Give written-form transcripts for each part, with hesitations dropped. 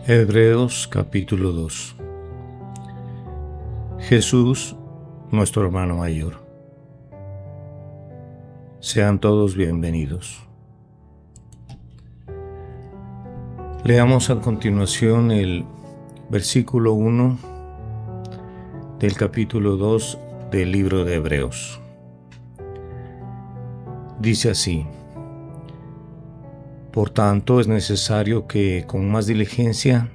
Hebreos capítulo 2. Jesús, nuestro hermano mayor. Sean todos bienvenidos. Leamos a continuación el versículo 1 del capítulo 2 del libro de Hebreos. Dice así: Por tanto, es necesario que con más diligencia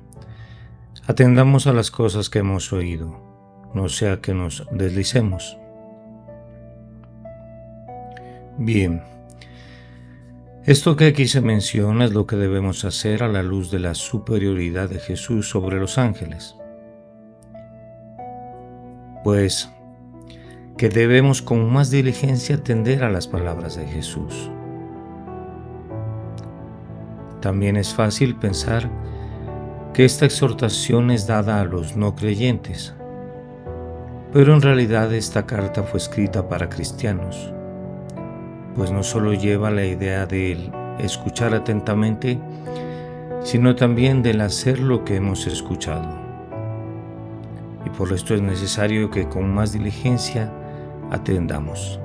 atendamos a las cosas que hemos oído, no sea que nos deslicemos. Bien, esto que aquí se menciona es lo que debemos hacer a la luz de la superioridad de Jesús sobre los ángeles. Pues que debemos con más diligencia atender a las palabras de Jesús. También es fácil pensar que esta exhortación es dada a los no creyentes, pero en realidad esta carta fue escrita para cristianos, pues no solo lleva la idea del escuchar atentamente, sino también del hacer lo que hemos escuchado. Y por esto es necesario que con más diligencia atendamos.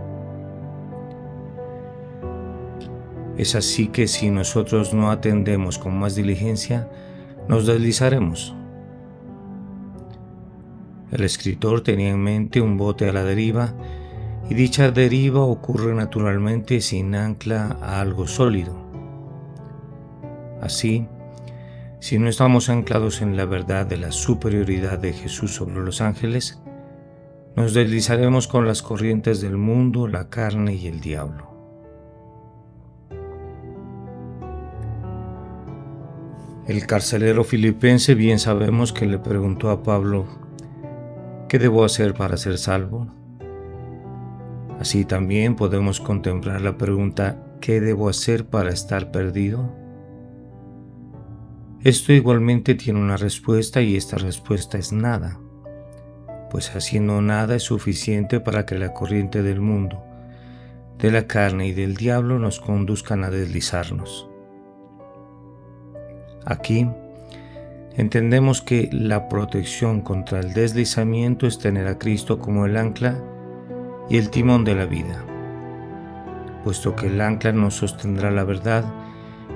Es así que si nosotros no atendemos con más diligencia, nos deslizaremos. El escritor tenía en mente un bote a la deriva, y dicha deriva ocurre naturalmente sin ancla a algo sólido. Así, si no estamos anclados en la verdad de la superioridad de Jesús sobre los ángeles, nos deslizaremos con las corrientes del mundo, la carne y el diablo. El carcelero filipense bien sabemos que le preguntó a Pablo: ¿qué debo hacer para ser salvo? Así también podemos contemplar la pregunta: ¿qué debo hacer para estar perdido? Esto igualmente tiene una respuesta, y esta respuesta es nada, pues haciendo nada es suficiente para que la corriente del mundo, de la carne y del diablo nos conduzcan a deslizarnos. Aquí entendemos que la protección contra el deslizamiento es tener a Cristo como el ancla y el timón de la vida, puesto que el ancla nos sostendrá la verdad,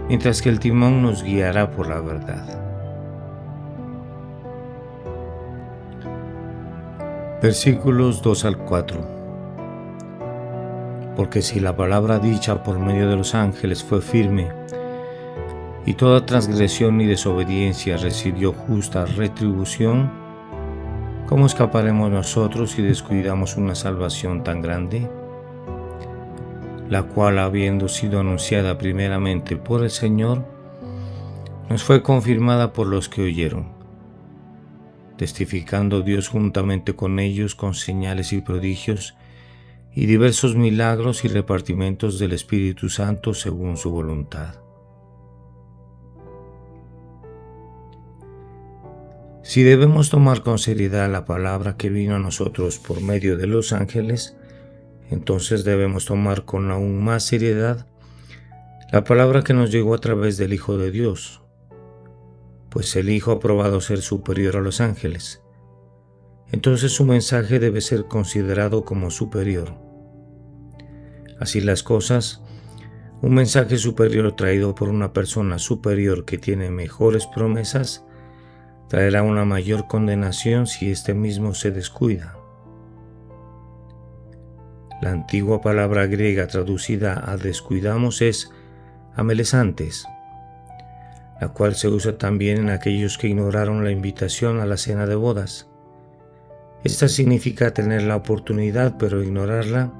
mientras que el timón nos guiará por la verdad. Versículos 2 al 4. Porque si la palabra dicha por medio de los ángeles fue firme, y toda transgresión y desobediencia recibió justa retribución, ¿cómo escaparemos nosotros si descuidamos una salvación tan grande? La cual, habiendo sido anunciada primeramente por el Señor, nos fue confirmada por los que oyeron, testificando Dios juntamente con ellos con señales y prodigios y diversos milagros y repartimientos del Espíritu Santo según su voluntad. Si debemos tomar con seriedad la palabra que vino a nosotros por medio de los ángeles, entonces debemos tomar con aún más seriedad la palabra que nos llegó a través del Hijo de Dios, pues el Hijo ha probado ser superior a los ángeles. Entonces su mensaje debe ser considerado como superior. Así las cosas, un mensaje superior traído por una persona superior que tiene mejores promesas traerá una mayor condenación si éste mismo se descuida. La antigua palabra griega traducida a descuidamos es amelesantes, la cual se usa también en aquellos que ignoraron la invitación a la cena de bodas. Esta significa tener la oportunidad pero ignorarla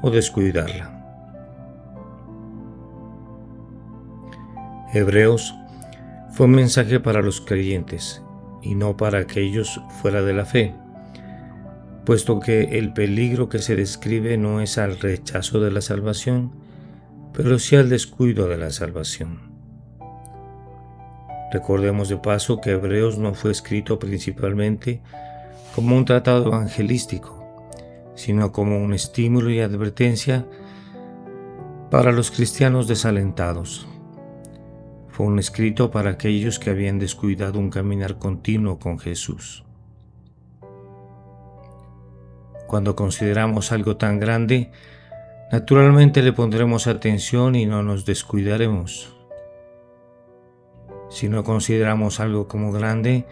o descuidarla. Hebreos fue un mensaje para los creyentes y no para aquellos fuera de la fe, puesto que el peligro que se describe no es al rechazo de la salvación, pero sí al descuido de la salvación. Recordemos de paso que Hebreos no fue escrito principalmente como un tratado evangelístico, sino como un estímulo y advertencia para los cristianos desalentados. Fue un escrito para aquellos que habían descuidado un caminar continuo con Jesús. Cuando consideramos algo tan grande, naturalmente le pondremos atención y no nos descuidaremos. Si no consideramos algo como grande,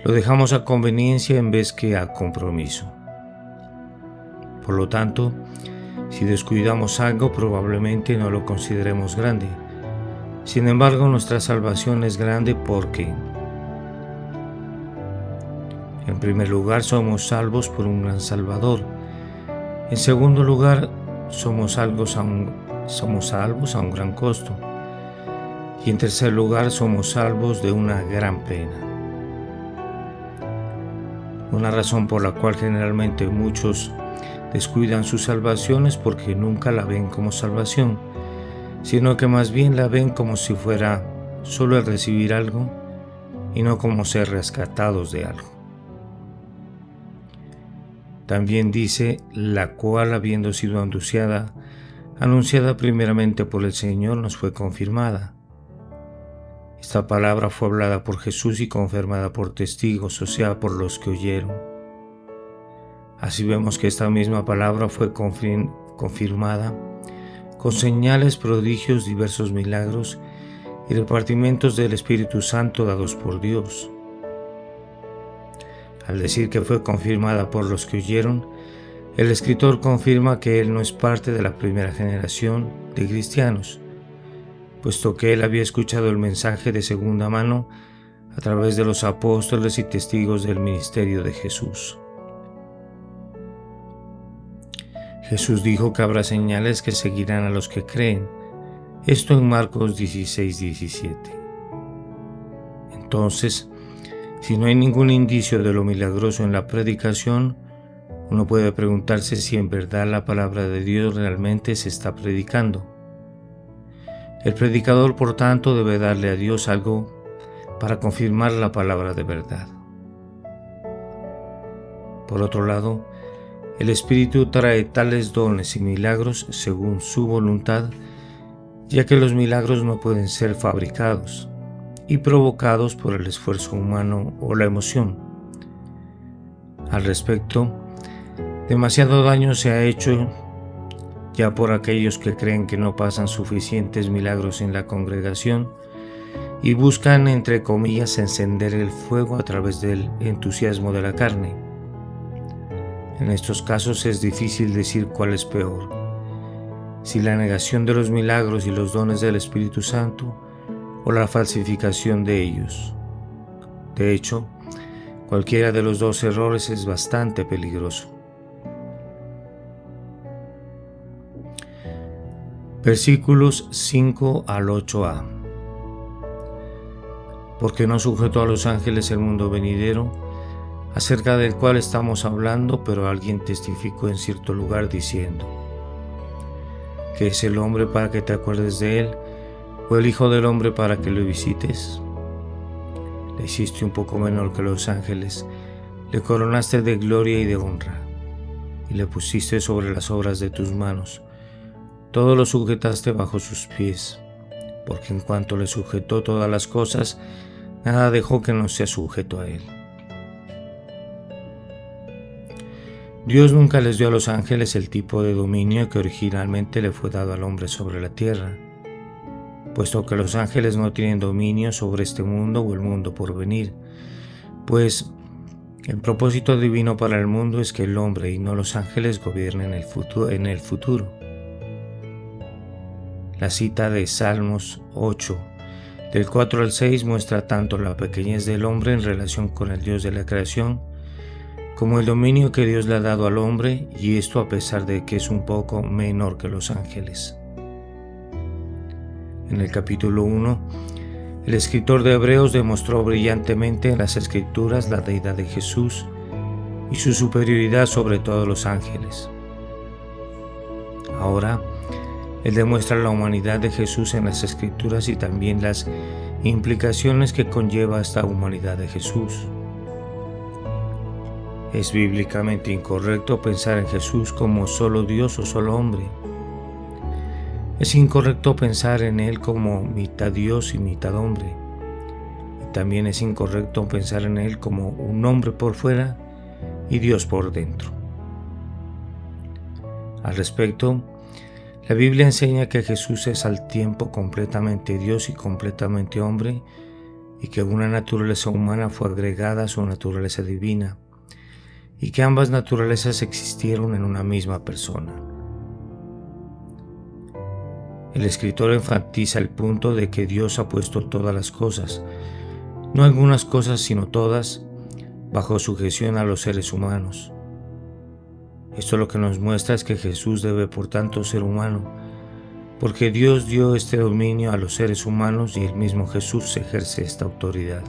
lo dejamos a conveniencia en vez que a compromiso. Por lo tanto, si descuidamos algo, probablemente no lo consideremos grande. Sin embargo, nuestra salvación es grande porque, en primer lugar, somos salvos por un gran Salvador. En segundo lugar, somos salvos a un gran costo. Y en tercer lugar, somos salvos de una gran pena. Una razón por la cual generalmente muchos descuidan su salvación es porque nunca la ven como salvación, sino que más bien la ven como si fuera solo el recibir algo y no como ser rescatados de algo. También dice, la cual habiendo sido anunciada primeramente por el Señor, nos fue confirmada. Esta palabra fue hablada por Jesús y confirmada por testigos, o sea, por los que oyeron. Así vemos que esta misma palabra fue confirmada con señales, prodigios, diversos milagros y repartimientos del Espíritu Santo dados por Dios. Al decir que fue confirmada por los que oyeron, el escritor confirma que él no es parte de la primera generación de cristianos, puesto que él había escuchado el mensaje de segunda mano a través de los apóstoles y testigos del ministerio de Jesús. Jesús dijo que habrá señales que seguirán a los que creen, esto en Marcos 16:17. Entonces, si no hay ningún indicio de lo milagroso en la predicación, uno puede preguntarse si en verdad la palabra de Dios realmente se está predicando. El predicador, por tanto, debe darle a Dios algo para confirmar la palabra de verdad. Por otro lado, el Espíritu trae tales dones y milagros según su voluntad, ya que los milagros no pueden ser fabricados y provocados por el esfuerzo humano o la emoción. Al respecto, demasiado daño se ha hecho ya por aquellos que creen que no pasan suficientes milagros en la congregación y buscan, entre comillas, encender el fuego a través del entusiasmo de la carne. En estos casos es difícil decir cuál es peor, si la negación de los milagros y los dones del Espíritu Santo o la falsificación de ellos. De hecho, cualquiera de los dos errores es bastante peligroso. Versículos 5 al 8a. Porque no sujetó a los ángeles el mundo venidero, acerca del cual estamos hablando, pero alguien testificó en cierto lugar diciendo: ¿qué es el hombre para que te acuerdes de él? ¿O el hijo del hombre para que lo visites? Le hiciste un poco menor que los ángeles, le coronaste de gloria y de honra, y le pusiste sobre las obras de tus manos. Todo lo sujetaste bajo sus pies, porque en cuanto le sujetó todas las cosas, nada dejó que no sea sujeto a él. Dios nunca les dio a los ángeles el tipo de dominio que originalmente le fue dado al hombre sobre la tierra, puesto que los ángeles no tienen dominio sobre este mundo o el mundo por venir, pues el propósito divino para el mundo es que el hombre y no los ángeles gobiernen en el futuro. La cita de Salmos 8, del 4 al 6, muestra tanto la pequeñez del hombre en relación con el Dios de la creación, como el dominio que Dios le ha dado al hombre, y esto a pesar de que es un poco menor que los ángeles. En el capítulo 1, el escritor de Hebreos demostró brillantemente en las Escrituras la deidad de Jesús y su superioridad sobre todos los ángeles. Ahora, él demuestra la humanidad de Jesús en las Escrituras y también las implicaciones que conlleva esta humanidad de Jesús. Es bíblicamente incorrecto pensar en Jesús como solo Dios o solo hombre. Es incorrecto pensar en Él como mitad Dios y mitad hombre. Y también es incorrecto pensar en Él como un hombre por fuera y Dios por dentro. Al respecto, la Biblia enseña que Jesús es al tiempo completamente Dios y completamente hombre, y que una naturaleza humana fue agregada a su naturaleza divina, y que ambas naturalezas existieron en una misma persona. El escritor enfatiza el punto de que Dios ha puesto todas las cosas, no algunas cosas sino todas, bajo sujeción a los seres humanos. Esto lo que nos muestra es que Jesús debe por tanto ser humano, porque Dios dio este dominio a los seres humanos y el mismo Jesús ejerce esta autoridad.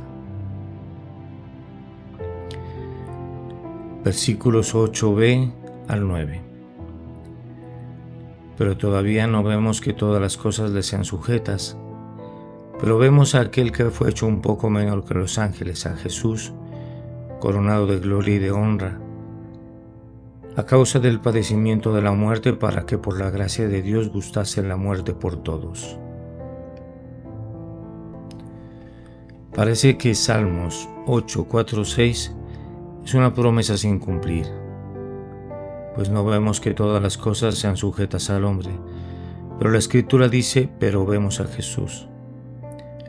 Versículos 8b al 9. Pero todavía no vemos que todas las cosas le sean sujetas, pero vemos a aquel que fue hecho un poco menor que los ángeles, a Jesús, coronado de gloria y de honra, a causa del padecimiento de la muerte, para que por la gracia de Dios gustase la muerte por todos. Parece que Salmos 8, 4, 6 es una promesa sin cumplir, pues no vemos que todas las cosas sean sujetas al hombre, pero la Escritura dice, pero vemos a Jesús.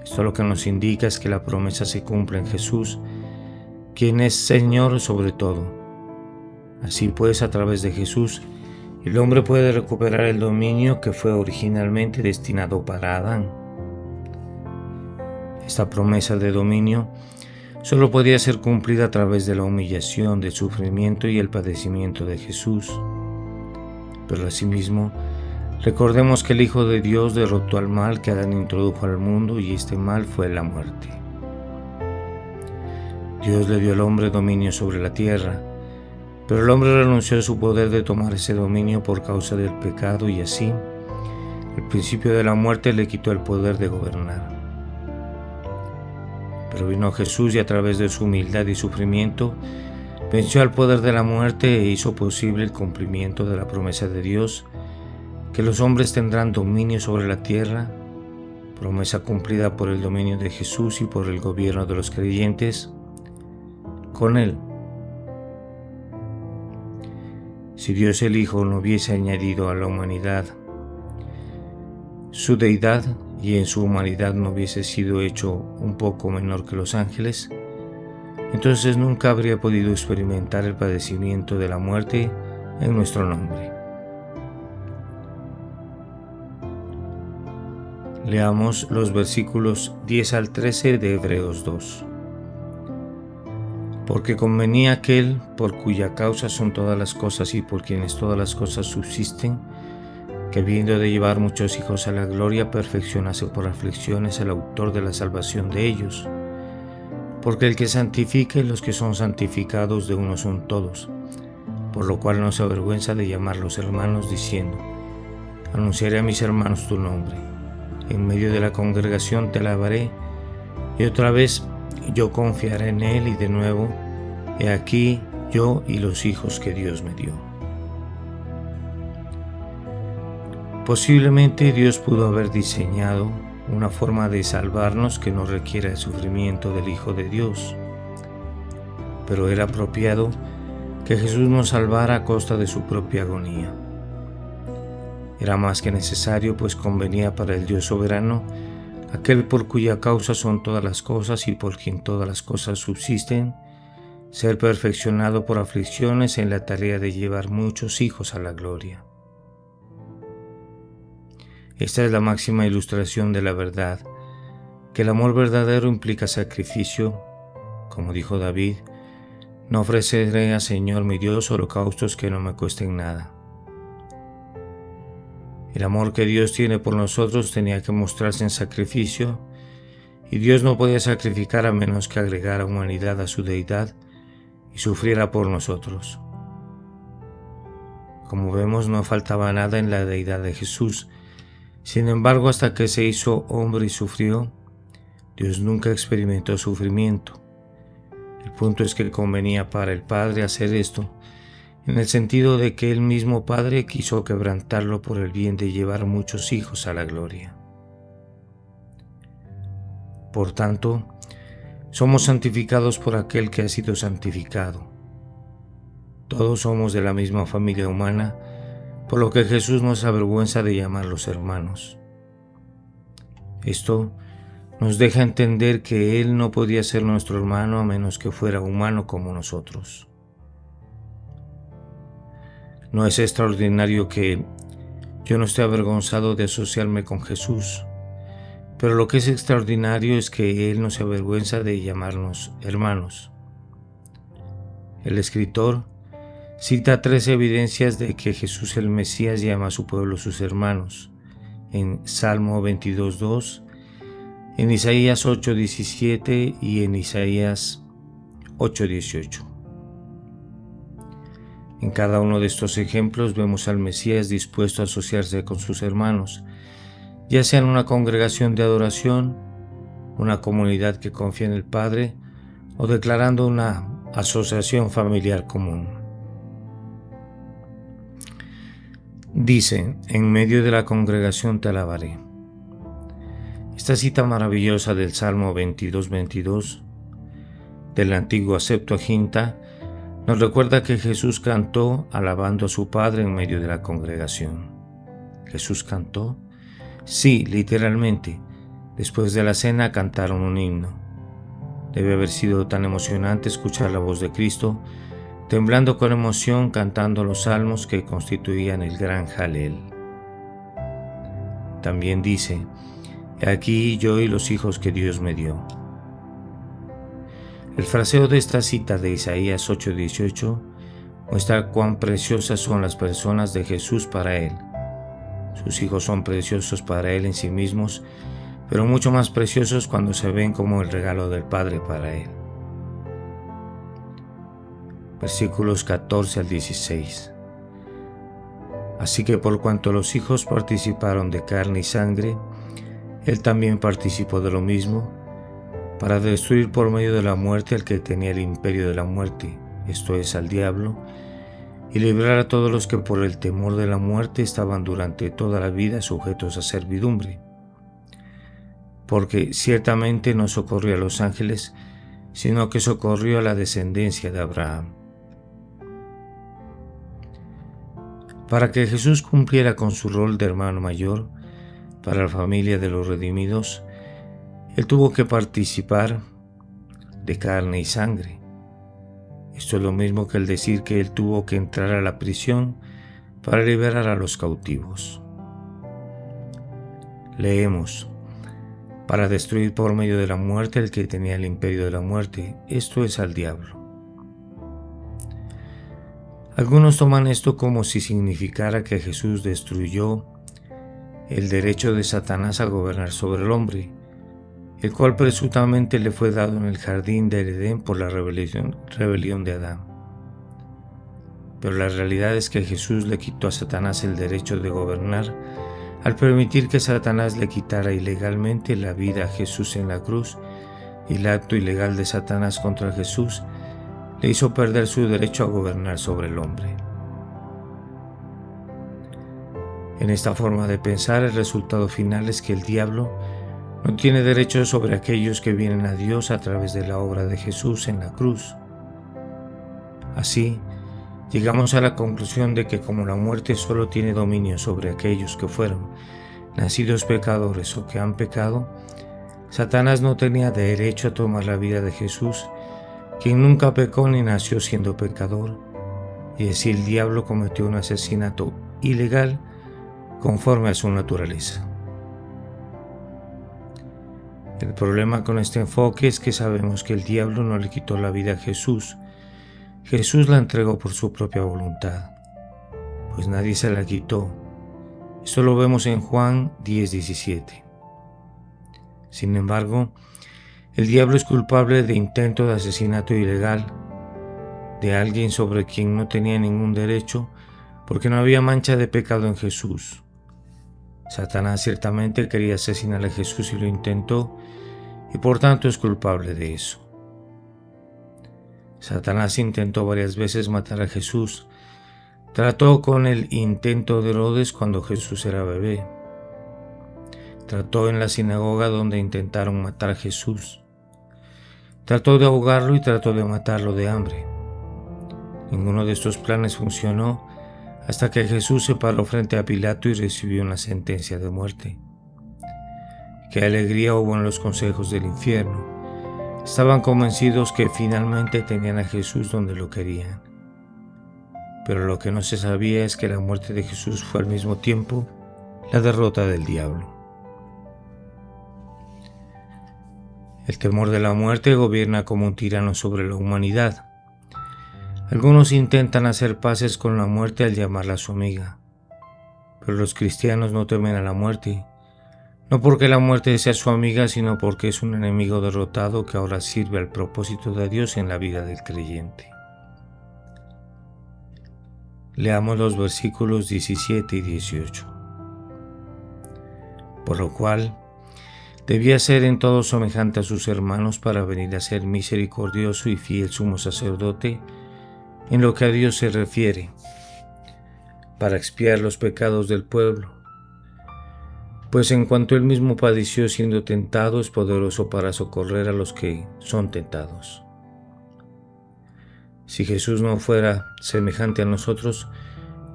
Esto lo que nos indica es que la promesa se cumple en Jesús, quien es Señor sobre todo. Así pues, a través de Jesús, el hombre puede recuperar el dominio que fue originalmente destinado para Adán. Esta promesa de dominio solo podía ser cumplida a través de la humillación, del sufrimiento y el padecimiento de Jesús. Pero asimismo, recordemos que el Hijo de Dios derrotó al mal que Adán introdujo al mundo, y este mal fue la muerte. Dios le dio al hombre dominio sobre la tierra, pero el hombre renunció a su poder de tomar ese dominio por causa del pecado, y así, el principio de la muerte le quitó el poder de gobernar. Pero vino Jesús y a través de su humildad y sufrimiento venció al poder de la muerte e hizo posible el cumplimiento de la promesa de Dios, que los hombres tendrán dominio sobre la tierra, promesa cumplida por el dominio de Jesús y por el gobierno de los creyentes con Él. Si Dios el Hijo no hubiese añadido a la humanidad su deidad y en su humanidad no hubiese sido hecho un poco menor que los ángeles, entonces nunca habría podido experimentar el padecimiento de la muerte en nuestro nombre. Leamos los versículos 10 al 13 de Hebreos 2. Porque convenía aquel por cuya causa son todas las cosas y por quienes todas las cosas subsisten, que habiendo de llevar muchos hijos a la gloria, perfeccionase por aflicciones al autor de la salvación de ellos. Porque el que santifica y los que son santificados de uno son todos, por lo cual no se avergüenza de llamarlos hermanos, diciendo, anunciaré a mis hermanos tu nombre, en medio de la congregación te alabaré, y otra vez yo confiaré en Él, y de nuevo, he aquí yo y los hijos que Dios me dio. Posiblemente Dios pudo haber diseñado una forma de salvarnos que no requiera el sufrimiento del Hijo de Dios, pero era apropiado que Jesús nos salvara a costa de su propia agonía. Era más que necesario, pues convenía para el Dios soberano, aquel por cuya causa son todas las cosas y por quien todas las cosas subsisten, ser perfeccionado por aflicciones en la tarea de llevar muchos hijos a la gloria. Esta es la máxima ilustración de la verdad, que el amor verdadero implica sacrificio. Como dijo David, no ofreceré al Señor mi Dios holocaustos que no me cuesten nada. El amor que Dios tiene por nosotros tenía que mostrarse en sacrificio, y Dios no podía sacrificar a menos que agregara humanidad a su deidad y sufriera por nosotros. Como vemos, no faltaba nada en la deidad de Jesús. Sin embargo, hasta que se hizo hombre y sufrió, Dios nunca experimentó sufrimiento. El punto es que convenía para el Padre hacer esto, en el sentido de que el mismo Padre quiso quebrantarlo por el bien de llevar muchos hijos a la gloria. Por tanto, somos santificados por aquel que ha sido santificado. Todos somos de la misma familia humana, por lo que Jesús no se avergüenza de llamarlos hermanos. Esto nos deja entender que Él no podía ser nuestro hermano a menos que fuera humano como nosotros. No es extraordinario que yo no esté avergonzado de asociarme con Jesús, pero lo que es extraordinario es que Él no se avergüenza de llamarnos hermanos. El escritor cita 3 evidencias de que Jesús el Mesías llama a su pueblo sus hermanos, en Salmo 22:2, en Isaías 8:17 y en Isaías 8:18. En cada uno de estos ejemplos vemos al Mesías dispuesto a asociarse con sus hermanos, ya sea en una congregación de adoración, una comunidad que confía en el Padre o declarando una asociación familiar común. Dice: en medio de la congregación te alabaré. Esta cita maravillosa del Salmo 22:22 de la antigua Septuaginta nos recuerda que Jesús cantó alabando a su Padre en medio de la congregación. ¿Jesús cantó? Sí, literalmente. Después de la cena cantaron un himno. Debe haber sido tan emocionante escuchar la voz de Cristo, temblando con emoción cantando los salmos que constituían el gran Jalel. También dice: he aquí yo y los hijos que Dios me dio. El fraseo de esta cita de Isaías 8:18 muestra cuán preciosas son las personas de Jesús para Él. Sus hijos son preciosos para Él en sí mismos, pero mucho más preciosos cuando se ven como el regalo del Padre para Él. Versículos 14 al 16. Así que por cuanto los hijos participaron de carne y sangre, Él también participó de lo mismo, para destruir por medio de la muerte al que tenía el imperio de la muerte, esto es, al diablo, y librar a todos los que por el temor de la muerte estaban durante toda la vida sujetos a servidumbre. Porque ciertamente no socorrió a los ángeles, sino que socorrió a la descendencia de Abraham. Para que Jesús cumpliera con su rol de hermano mayor para la familia de los redimidos, Él tuvo que participar de carne y sangre. Esto es lo mismo que el decir que Él tuvo que entrar a la prisión para liberar a los cautivos. Leemos: para destruir por medio de la muerte al que tenía el imperio de la muerte, esto es, al diablo. Algunos toman esto como si significara que Jesús destruyó el derecho de Satanás a gobernar sobre el hombre, el cual presuntamente le fue dado en el jardín del Edén por la rebelión de Adán. Pero la realidad es que Jesús le quitó a Satanás el derecho de gobernar al permitir que Satanás le quitara ilegalmente la vida a Jesús en la cruz, y el acto ilegal de Satanás contra Jesús le hizo perder su derecho a gobernar sobre el hombre. En esta forma de pensar, el resultado final es que el diablo no tiene derecho sobre aquellos que vienen a Dios a través de la obra de Jesús en la cruz. Así, llegamos a la conclusión de que como la muerte solo tiene dominio sobre aquellos que fueron nacidos pecadores o que han pecado, Satanás no tenía derecho a tomar la vida de Jesús, quien nunca pecó ni nació siendo pecador, y así el diablo cometió un asesinato ilegal conforme a su naturaleza. El problema con este enfoque es que sabemos que el diablo no le quitó la vida a Jesús. Jesús la entregó por su propia voluntad, pues nadie se la quitó. Esto lo vemos en Juan 10:17. Sin embargo, el diablo es culpable de intento de asesinato ilegal de alguien sobre quien no tenía ningún derecho, porque no había mancha de pecado en Jesús. Satanás ciertamente quería asesinar a Jesús y lo intentó, y por tanto es culpable de eso. Satanás intentó varias veces matar a Jesús, Trató con el intento de Herodes cuando Jesús era bebé. Trató en la sinagoga donde intentaron matar a Jesús. Trató de ahogarlo y trató de matarlo de hambre. Ninguno de estos planes funcionó hasta que Jesús se paró frente a Pilato y recibió una sentencia de muerte. Qué alegría hubo en los consejos del infierno. Estaban convencidos que finalmente tenían a Jesús donde lo querían. Pero lo que no se sabía es que la muerte de Jesús fue al mismo tiempo la derrota del diablo. El temor de la muerte gobierna como un tirano sobre la humanidad. Algunos intentan hacer paces con la muerte al llamarla su amiga. Pero los cristianos no temen a la muerte, no porque la muerte sea su amiga, sino porque es un enemigo derrotado que ahora sirve al propósito de Dios en la vida del creyente. Leamos los versículos 17 y 18. Por lo cual, debía ser en todo semejante a sus hermanos para venir a ser misericordioso y fiel sumo sacerdote en lo que a Dios se refiere, para expiar los pecados del pueblo. Pues en cuanto él mismo padeció siendo tentado, es poderoso para socorrer a los que son tentados. Si Jesús no fuera semejante a nosotros,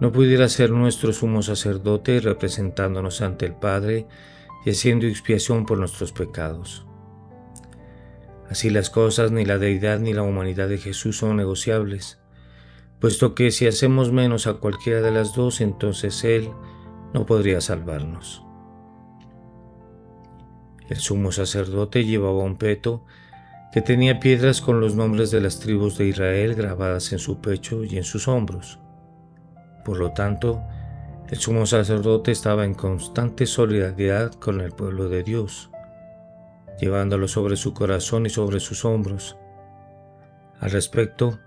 no pudiera ser nuestro sumo sacerdote representándonos ante el Padre y haciendo expiación por nuestros pecados. Así las cosas, ni la deidad ni la humanidad de Jesús son negociables, puesto que si hacemos menos a cualquiera de las dos, entonces Él no podría salvarnos. El sumo sacerdote llevaba un peto que tenía piedras con los nombres de las tribus de Israel grabadas en su pecho y en sus hombros. Por lo tanto, el sumo sacerdote estaba en constante solidaridad con el pueblo de Dios, llevándolo sobre su corazón y sobre sus hombros. Al respecto,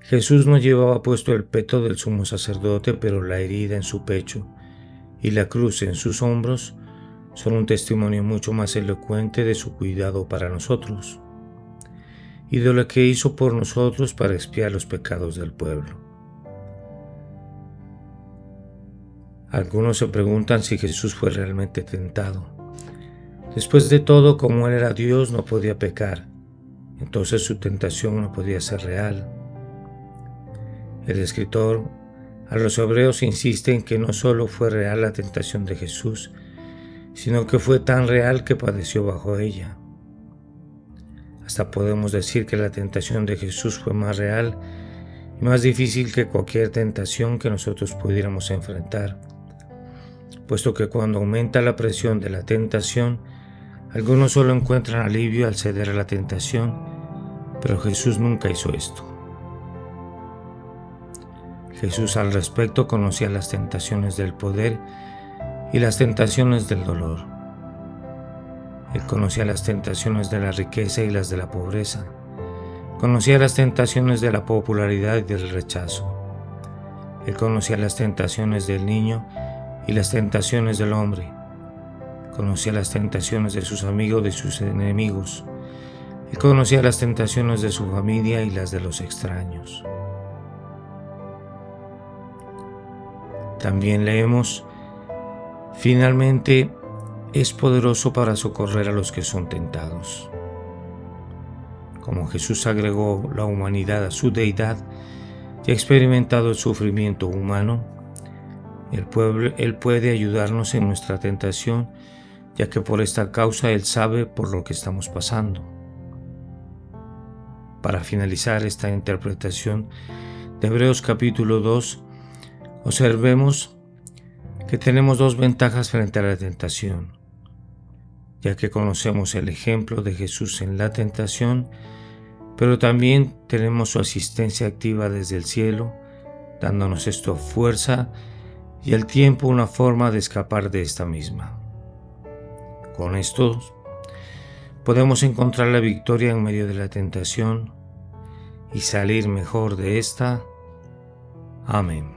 Jesús no llevaba puesto el peto del sumo sacerdote, pero la herida en su pecho y la cruz en sus hombros son un testimonio mucho más elocuente de su cuidado para nosotros y de lo que hizo por nosotros para expiar los pecados del pueblo. Algunos se preguntan si Jesús fue realmente tentado. Después de todo, como Él era Dios, no podía pecar, entonces su tentación no podía ser real. El escritor a los hebreos insiste en que no solo fue real la tentación de Jesús, sino que fue tan real que padeció bajo ella. Hasta podemos decir que la tentación de Jesús fue más real y más difícil que cualquier tentación que nosotros pudiéramos enfrentar, puesto que cuando aumenta la presión de la tentación, algunos solo encuentran alivio al ceder a la tentación, pero Jesús nunca hizo esto. Jesús al respecto conocía las tentaciones del poder y las tentaciones del dolor. Él conocía las tentaciones de la riqueza y las de la pobreza. Conocía las tentaciones de la popularidad y del rechazo. Él conocía las tentaciones del niño y las tentaciones del hombre. Conocía las tentaciones de sus amigos y de sus enemigos. Él conocía las tentaciones de su familia y las de los extraños. También leemos: finalmente, es poderoso para socorrer a los que son tentados. Como Jesús agregó la humanidad a su deidad y ha experimentado el sufrimiento humano, Él puede ayudarnos en nuestra tentación, ya que por esta causa Él sabe por lo que estamos pasando. Para finalizar esta interpretación de Hebreos capítulo 2, observemos que tenemos dos ventajas frente a la tentación, ya que conocemos el ejemplo de Jesús en la tentación, pero también tenemos su asistencia activa desde el cielo, dándonos esto fuerza y al tiempo una forma de escapar de esta misma. Con esto podemos encontrar la victoria en medio de la tentación y salir mejor de esta. Amén.